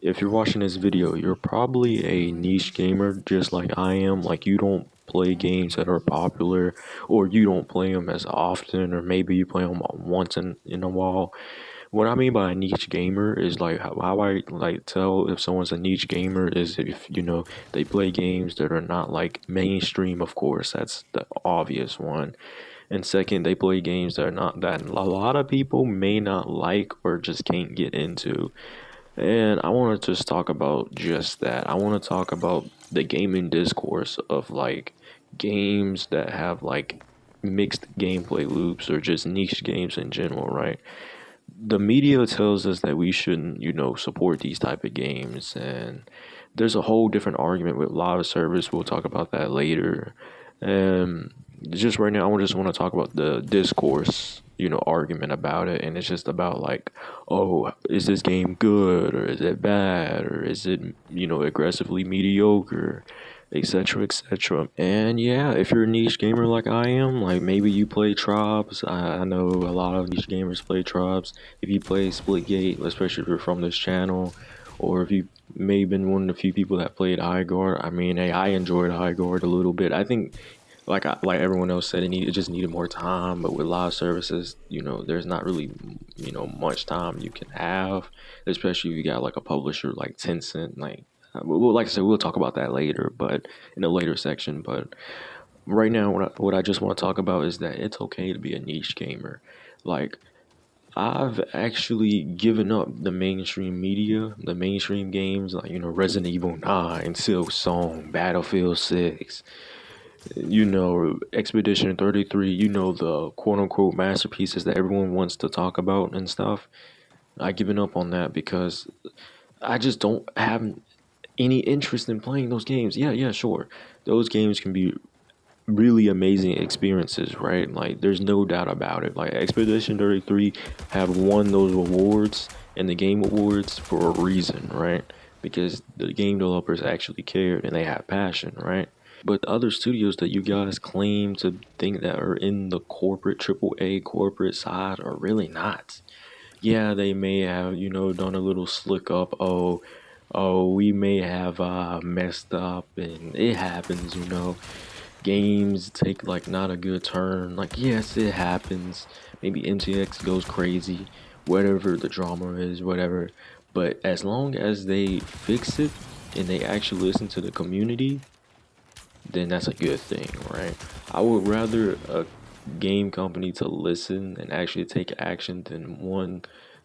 if you're watching this video, you're probably a niche gamer just like I am. Like, you don't play games that are popular, or you don't play them as often, or maybe you play them once in a while. What I mean by a niche gamer is like how I like tell if someone's a niche gamer is if they play games that are not like mainstream. Of course, that's the obvious one. And second, they play games that are not that a lot of people may not like or just can't get into. And I want to just talk about just that. I want to talk about the gaming discourse of like games that have like mixed gameplay loops or just niche games in general, right? The media tells us that we shouldn't, support these type of games, and there's a whole different argument with live service. We'll talk about that later. Um, just right now, I just want to talk about the discourse, argument about it, and it's just about like, oh, is this game good or is it bad or is it, aggressively mediocre, etc., etc. And yeah, if you're a niche gamer like I am, like maybe you play tribes. I know a lot of niche gamers play tribes. If you play Splitgate, especially if you're from this channel, or if you may have been one of the few people that played High Guard. I mean, hey, I enjoyed High Guard a little bit. I think, like everyone else said, it just needed more time. But with live services, there's not really much time you can have, especially if you got like a publisher like Tencent. Like I said, we'll talk about that later, but in a later section. But right now, what I just want to talk about is that it's okay to be a niche gamer. Like, I've actually given up the mainstream media, the mainstream games like, Resident Evil 9, Silk Song, Battlefield 6, Expedition 33, the quote unquote masterpieces that everyone wants to talk about and stuff. I've given up on that because I just don't have any interest in playing those games. Yeah, yeah, sure. Those games can be really amazing experiences, right? Like, there's no doubt about it. Like, Expedition 33 have won those awards and the game awards for a reason, right? Because the game developers actually cared and they had passion, right? But the other studios that you guys claim to think that are in the corporate AAA corporate side are really not. Yeah, they may have, done a little slick up. Oh, we may have messed up, and it happens. Games take like not a good turn. Like, yes, it happens. Maybe MTX goes crazy, whatever the drama is, whatever. But as long as they fix it and they actually listen to the community, then that's a good thing, right? I would rather a game company to listen and actually take action than one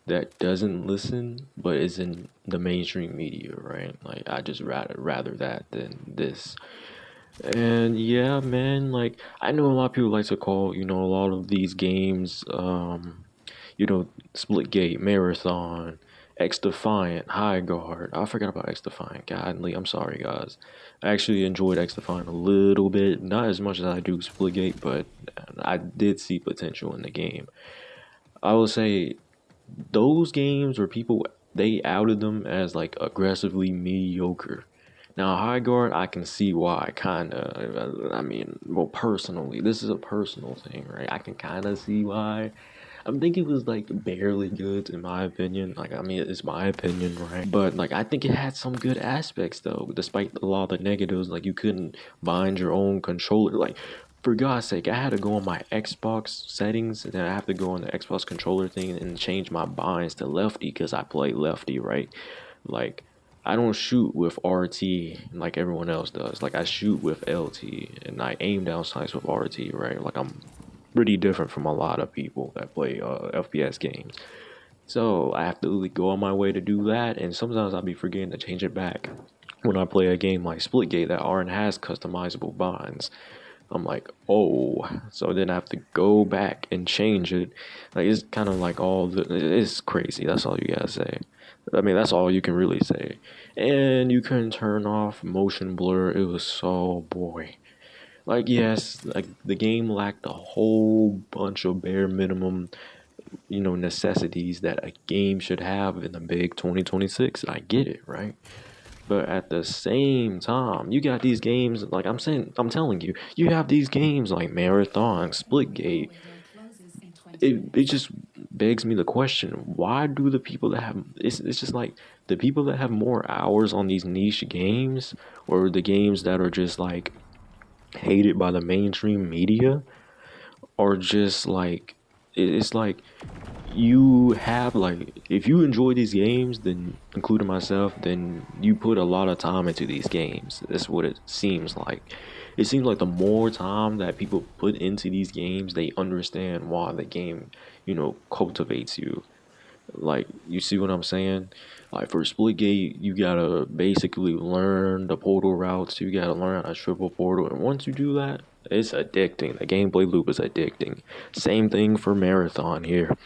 that doesn't listen but is in the mainstream media, right? Like, I just rather that than this. And yeah, man, like, I know a lot of people like to call, a lot of these games, Splitgate, Marathon, X Defiant, High Guard. I forgot about X Defiant. Godly, I'm sorry, guys. I actually enjoyed X Defiant a little bit, not as much as I do Splitgate, but I did see potential in the game. I will say those games where people they outed them as like aggressively mediocre. Now, High Guard, I can see why, kinda. I mean, well, personally, this is a personal thing, right? I can kind of see why. I think it was like barely good in my opinion. Like, I mean, it's my opinion, right? But like, I think it had some good aspects though, despite a lot of the negatives. Like, you couldn't bind your own controller. Like, for God's sake, I had to go on my Xbox settings and then I have to go on the Xbox controller thing and change my binds to lefty because I play lefty, right? Like, I don't shoot with RT like everyone else does. Like, I shoot with LT and I aim down sights with RT, right? Like, I'm pretty different from a lot of people that play FPS games. So I have to really go on my way to do that, and sometimes I'll be forgetting to change it back. When I play a game like Splitgate that aren't has customizable binds, I'm like, oh, so then I have to go back and change it. Like, it's kind of like it's crazy. That's all you gotta say. I mean, that's all you can really say. And you couldn't turn off motion blur. It was so boy. Like, yes, like the game lacked a whole bunch of bare minimum, necessities that a game should have in the big 2026. I get it, right? But at the same time, you got these games like I'm telling you, you have these games like Marathon, Splitgate, it just begs me the question: why do the people that have it's just like the people that have more hours on these niche games, or the games that are just like hated by the mainstream media, are just like it's like you have like if you enjoy these games, then including myself, then you put a lot of time into these games. That's what it seems like. It seems like the more time that people put into these games, they understand why the game, cultivates you. Like, you see what I'm saying? Like, for Splitgate, you gotta basically learn the portal routes. You gotta learn how to triple portal, and once you do that, it's addicting. The gameplay loop is addicting. Same thing for Marathon here.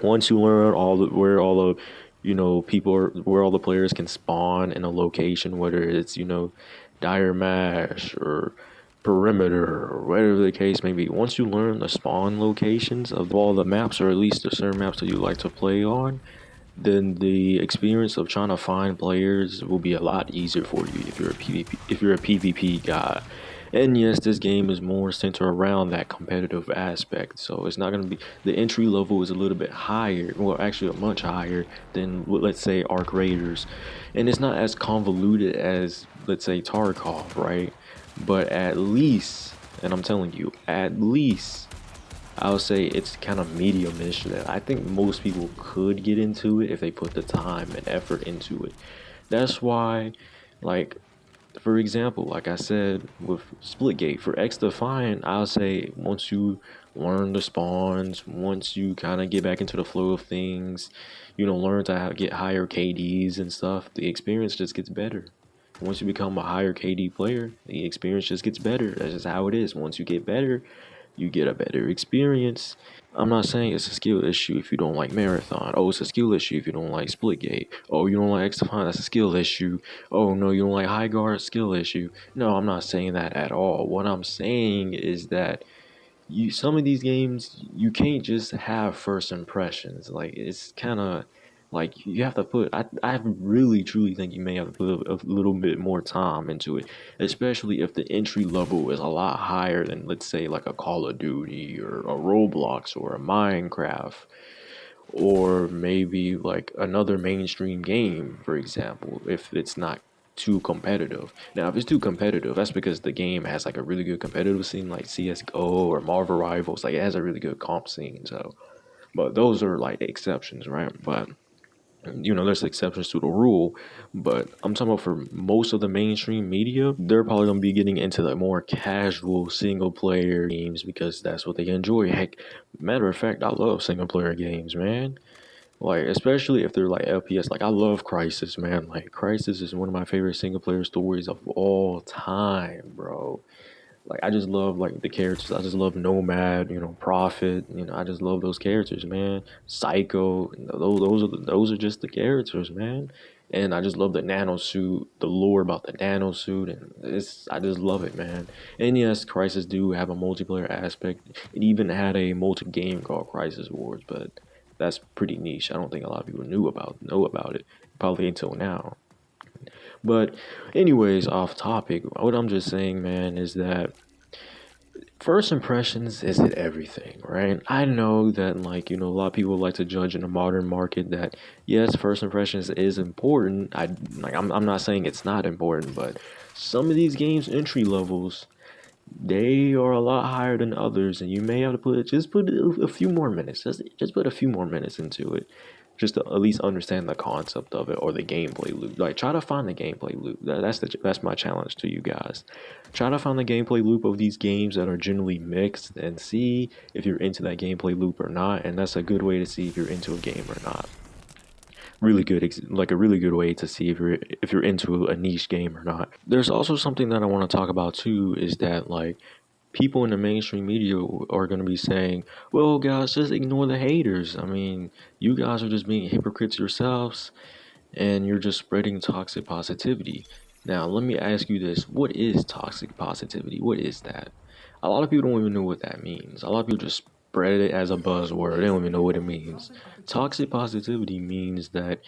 Once you learn where all the people are, where all the players can spawn in a location, whether it's dire mash or perimeter or whatever the case may be. Once you learn the spawn locations of all the maps, or at least the certain maps that you like to play on, then the experience of trying to find players will be a lot easier for you if you're a PvP guy. And yes, this game is more centered around that competitive aspect. So it's not going to be, the entry level is a little bit higher, well, actually much higher than, let's say, Arc Raiders. And it's not as convoluted as, let's say, Tarkov, right? But at least, and I'm telling you, at least I would say it's kind of medium-ish that I think most people could get into it if they put the time and effort into it. That's why, like, for example, like I said with Splitgate, for X Defiant, I'll say once you learn the spawns, once you kind of get back into the flow of things, learn to get higher KDs and stuff, the experience just gets better. Once you become a higher KD player, the experience just gets better. That's just how it is. Once you get better, you get a better experience. I'm not saying it's a skill issue if you don't like Marathon. Oh, it's a skill issue if you don't like Splitgate. Oh, you don't like X-Define, that's a skill issue. Oh, no, you don't like High Guard, skill issue. No, I'm not saying that at all. What I'm saying is that some of these games, you can't just have first impressions. Like, it's kind of like you have to put, I really truly think you may have to put a little bit more time into it, especially if the entry level is a lot higher than, let's say, like a Call of Duty or a Roblox or a Minecraft, or maybe like another mainstream game, for example, if it's not too competitive. Now, if it's too competitive, that's because the game has like a really good competitive scene, like CS:GO or Marvel Rivals. Like, it has a really good comp scene. So, but those are like exceptions, right? But there's exceptions to the rule. But I'm talking about for most of the mainstream media, they're probably gonna be getting into the more casual single player games because that's what they enjoy. Heck, matter of fact, I love single player games, man. Like, especially if they're like LPS. Like, I love Crisis, man. Like, Crisis is one of my favorite single player stories of all time, bro. Like, I just love like the characters. I just love Nomad, Prophet. I just love those characters, man. Psycho. Those are just the characters, man. And I just love the nano suit, the lore about the nano suit, and I just love it, man. And yes, Crisis do have a multiplayer aspect. It even had a multi game called Crisis Wars, but that's pretty niche. I don't think a lot of people know about it, probably until now. But anyways, off topic. What I'm just saying, man, is that first impressions isn't everything, right? I know that, like, a lot of people like to judge in the modern market that yes, first impressions is important. I'm not saying it's not important, but some of these games entry levels, they are a lot higher than others, and you may have to put a few more minutes. Just put a few more minutes into it, just to at least understand the concept of it or the gameplay loop. Like, try to find the gameplay loop. That's my challenge to you guys. Try to find the gameplay loop of these games that are generally mixed, and see if you're into that gameplay loop or not. And that's a good way to see if you're into a game or not. Really good, like a really good way to see if you're into a niche game or not. There's also something that I want to talk about too, is that, like, people in the mainstream media are going to be saying, well, guys, just ignore the haters. I mean, you guys are just being hypocrites yourselves, and you're just spreading toxic positivity. Now, let me ask you this: what is toxic positivity? What is that? A lot of people don't even know what that means. A lot of people just spread it as a buzzword. They don't even know what it means. Toxic positivity means that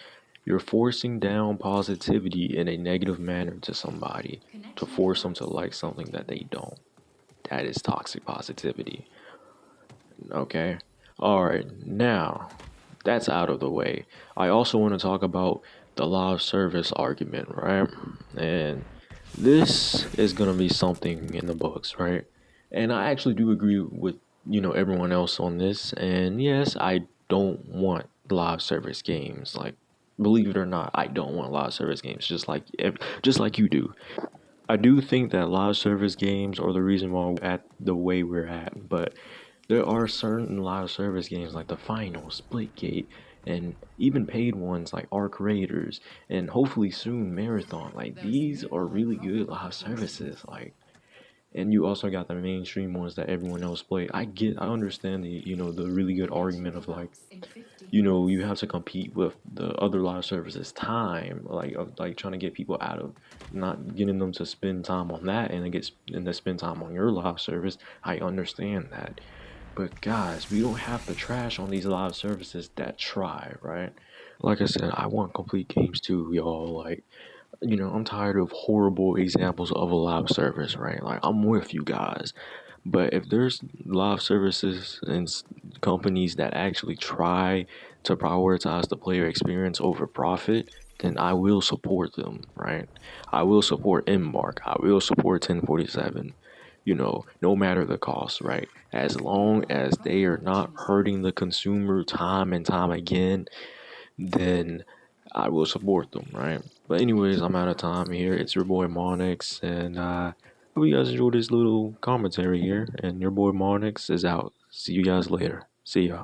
you're forcing down positivity in a negative manner to somebody to force them to like something that they don't. That is toxic positivity. Okay. All right, now that's out of the way. I also want to talk about the live service argument, right? And this is going to be something in the books, right? And I actually do agree with, everyone else on this. And yes, I don't want live service games. Like, believe it or not, I don't want live service games just like you do. I do think that live service games are the reason why we're at the way we're at, but there are certain live service games like the Final, Splitgate, and even paid ones like Arc Raiders, and hopefully soon Marathon. Like these are really good live services. Like, and you also got the mainstream ones that everyone else play. I understand the really good argument of like you have to compete with the other live services time, like of like trying to get people out of not getting them to spend time on that and to spend time on your live service. I understand that, but guys, we don't have to trash on these live services that try, right? Like I said, I want complete games too, y'all. Like, I'm tired of horrible examples of a live service, right? Like, I'm with you guys. But if there's live services and companies that actually try to prioritize the player experience over profit, then I will support them, right? I will support Embark. I will support 1047, no matter the cost, right? As long as they are not hurting the consumer time and time again, then I will support them, right? But anyways, I'm out of time here. It's your boy Monix, and hope you guys enjoyed this little commentary here. And your boy Monix is out. See you guys later. See ya.